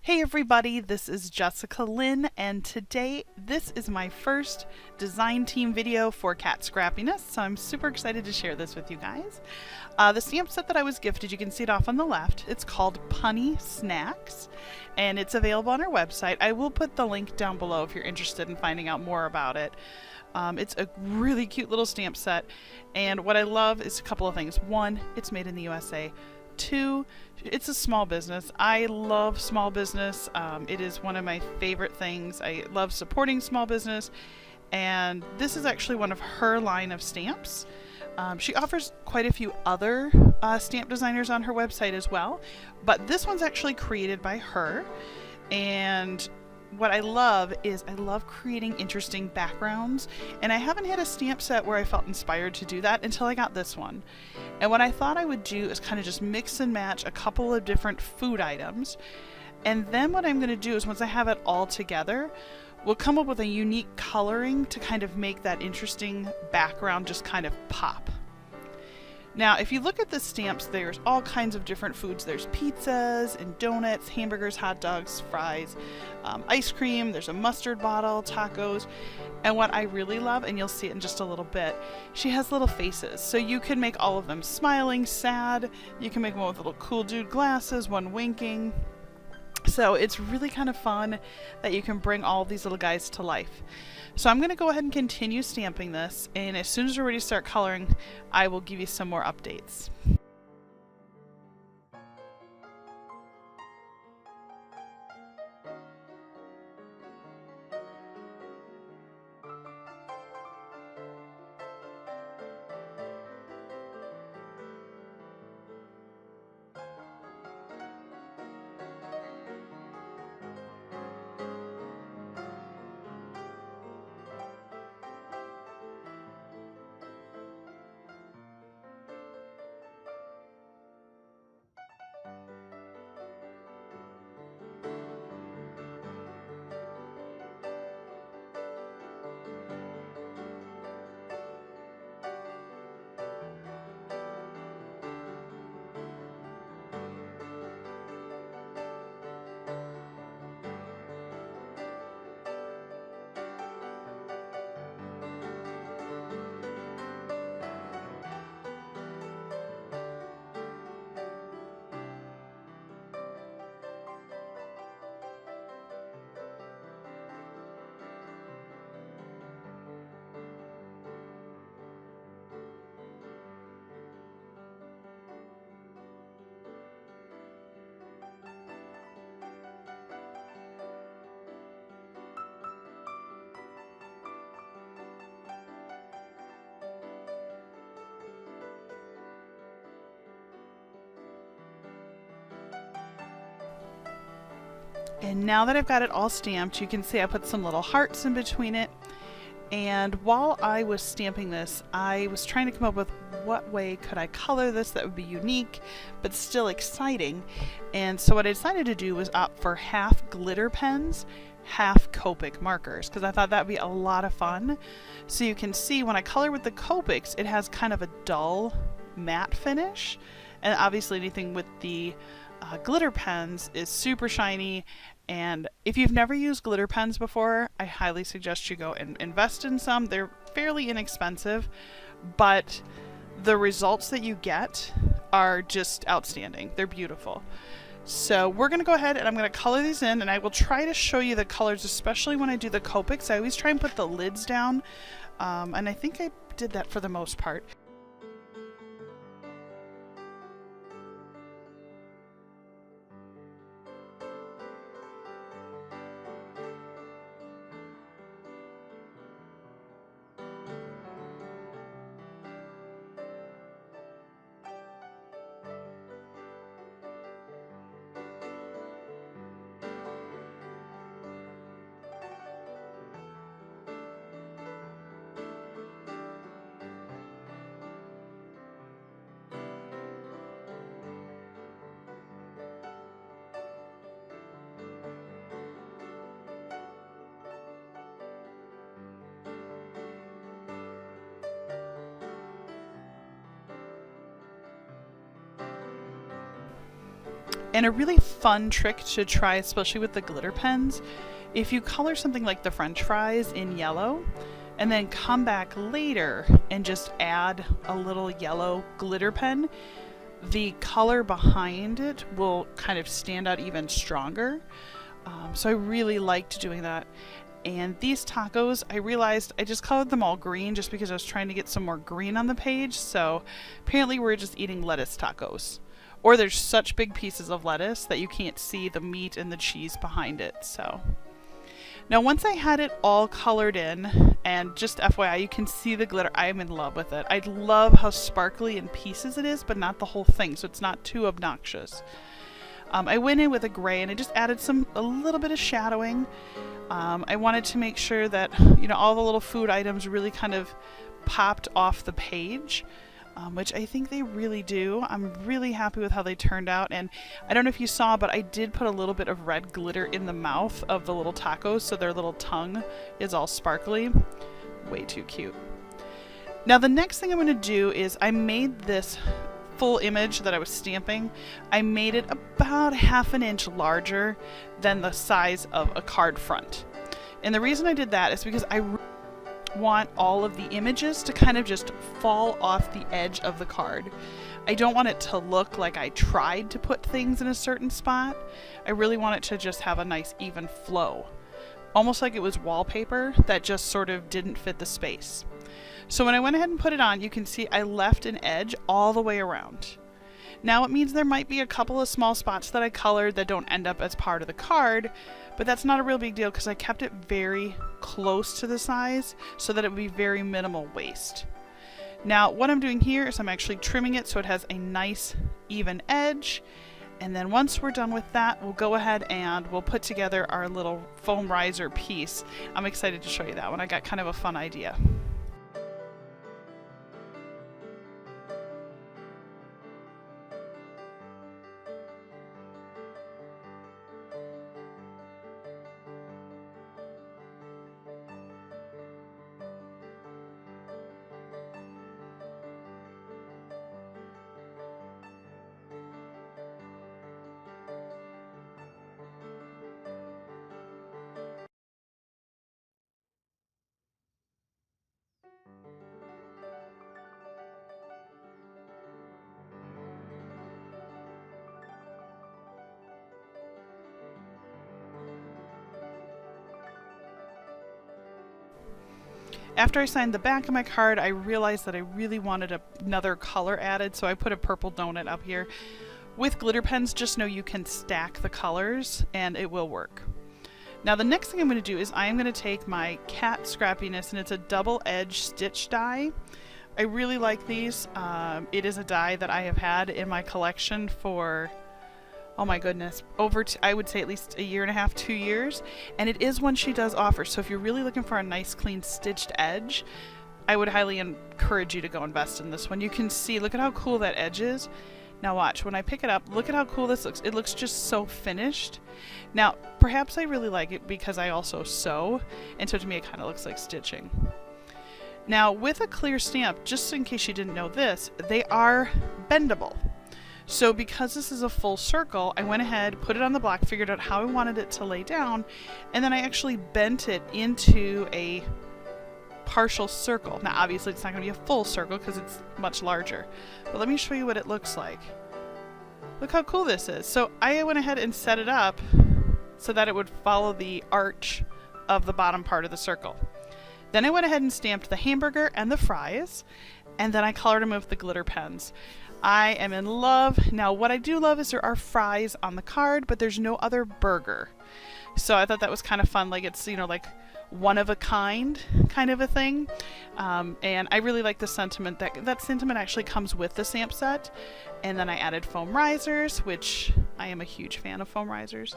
Hey everybody, this is Jessica Lynn, and today this is my first design team video for KatScrapiness, so I'm super excited to share this with you guys. The stamp set that I was gifted, you can see it off on the left, it's called Punny Snacks, and it's available on our website. I will put the link down below if you're interested in finding out more about it. It's a really cute little stamp set, and what I love is a couple of things. One, it's made in the USA. Two, it's a small business. I love small business. It is one of my favorite things. I love supporting small business, and this is actually one of her line of stamps. She offers quite a few other stamp designers on her website as well, but this one's actually created by her. And what I love is I love creating interesting backgrounds, and I haven't had a stamp set where I felt inspired to do that until I got this one. And what I thought I would do is kind of just mix and match a couple of different food items, and then what I'm going to do is once I have it all together, we'll come up with a unique coloring to kind of make that interesting background just kind of pop. Now, if you look at the stamps, there's all kinds of different foods. There's pizzas and donuts, hamburgers, hot dogs, fries, ice cream, there's a mustard bottle, tacos. And what I really love, and you'll see it in just a little bit, she has little faces. So you can make all of them smiling, sad. You can make one with little cool dude glasses, one winking. So it's really kind of fun that you can bring all of these little guys to life. So I'm going to go ahead and continue stamping this, and as soon as we're ready to start coloring, I will give you some more updates. And now that I've got it all stamped, you can see I put some little hearts in between it. And while I was stamping this, I was trying to come up with what way could I color this that would be unique, but still exciting. And so what I decided to do was opt for half glitter pens, half Copic markers, because I thought that'd be a lot of fun. So you can see when I color with the Copics, it has kind of a dull matte finish. And obviously anything with the glitter pens is super shiny, and if you've never used glitter pens before, I highly suggest you go and invest in some. They're fairly inexpensive, but the results that you get are just outstanding. They're beautiful. So we're going to go ahead and I'm going to color these in, and I will try to show you the colors, especially when I do the Copics. I always try and put the lids down, and I think I did that for the most part. And a really fun trick to try, especially with the glitter pens, if you color something like the French fries in yellow, and then come back later and just add a little yellow glitter pen, the color behind it will kind of stand out even stronger. So I really liked doing that. And these tacos, I realized I just colored them all green just because I was trying to get some more green on the page. So apparently we're just eating lettuce tacos. Or there's such big pieces of lettuce that you can't see the meat and the cheese behind it. So now once I had it all colored in, and just FYI, you can see the glitter. I am in love with it. I love how sparkly in pieces it is, but not the whole thing, so it's not too obnoxious. I went in with a gray and I just added a little bit of shadowing. I wanted to make sure that, you know, all the little food items really kind of popped off the page. Which I think they really do. I'm really happy with how they turned out, and I don't know if you saw, but I did put a little bit of red glitter in the mouth of the little tacos so their little tongue is all sparkly. Way too cute. Now the next thing I'm going to do is I made this full image that I was stamping. I made it about 1/2 inch larger than the size of a card front. And the reason I did that is because I want all of the images to kind of just fall off the edge of the card. I don't want it to look like I tried to put things in a certain spot. I really want it to just have a nice even flow. Almost like it was wallpaper that just sort of didn't fit the space. So when I went ahead and put it on, you can see I left an edge all the way around. Now it means there might be a couple of small spots that I colored that don't end up as part of the card, but that's not a real big deal because I kept it very close to the size so that it would be very minimal waste. Now what I'm doing here is I'm actually trimming it so it has a nice even edge, and then once we're done with that, we'll go ahead and we'll put together our little foam riser piece. I'm excited to show you that one. I got kind of a fun idea. After I signed the back of my card, I realized that I really wanted another color added, so I put a purple donut up here. With glitter pens, just know you can stack the colors and it will work. Now the next thing I'm going to do is I am going to take my KatScrapiness, and it's a double-edged stitch die. I really like these. It is a die that I have had in my collection for, oh my goodness, I would say at least 1.5 years, 2 years. And it is one she does offer. So if you're really looking for a nice clean stitched edge, I would highly encourage you to go invest in this one. You can see, look at how cool that edge is. Now watch, when I pick it up, look at how cool this looks. It looks just so finished. Now, perhaps I really like it because I also sew, and so to me it kind of looks like stitching. Now with a clear stamp, just in case you didn't know this, they are bendable. So because this is a full circle, I went ahead, put it on the block, figured out how I wanted it to lay down, and then I actually bent it into a partial circle. Now obviously it's not going to be a full circle because it's much larger, but let me show you what it looks like. Look how cool this is. So I went ahead and set it up so that it would follow the arch of the bottom part of the circle. Then I went ahead and stamped the hamburger and the fries, and then I colored them with the glitter pens. I am in love. Now what I do love is there are fries on the card, but there's no other burger. So I thought that was kind of fun, like it's, you know, like one of a kind of a thing. And I really like the sentiment. That sentiment actually comes with the stamp set. And then I added foam risers, which I am a huge fan of foam risers.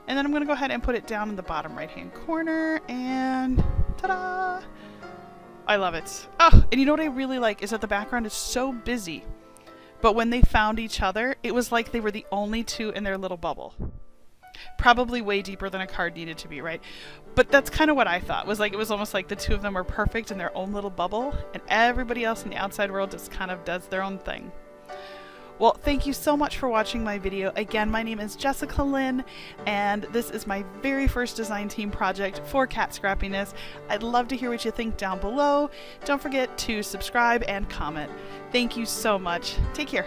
And then I'm going to go ahead and put it down in the bottom right hand corner, and ta-da! I love it. Oh, and you know what I really like is that the background is so busy. But when they found each other, it was like they were the only two in their little bubble. Probably way deeper than a card needed to be, right? But that's kind of what I thought. Was like, it was almost like the two of them were perfect in their own little bubble, and everybody else in the outside world just kind of does their own thing. Well, thank you so much for watching my video. Again, my name is Jessica Lynn, and this is my very first design team project for KatScrapiness. I'd love to hear what you think down below. Don't forget to subscribe and comment. Thank you so much. Take care.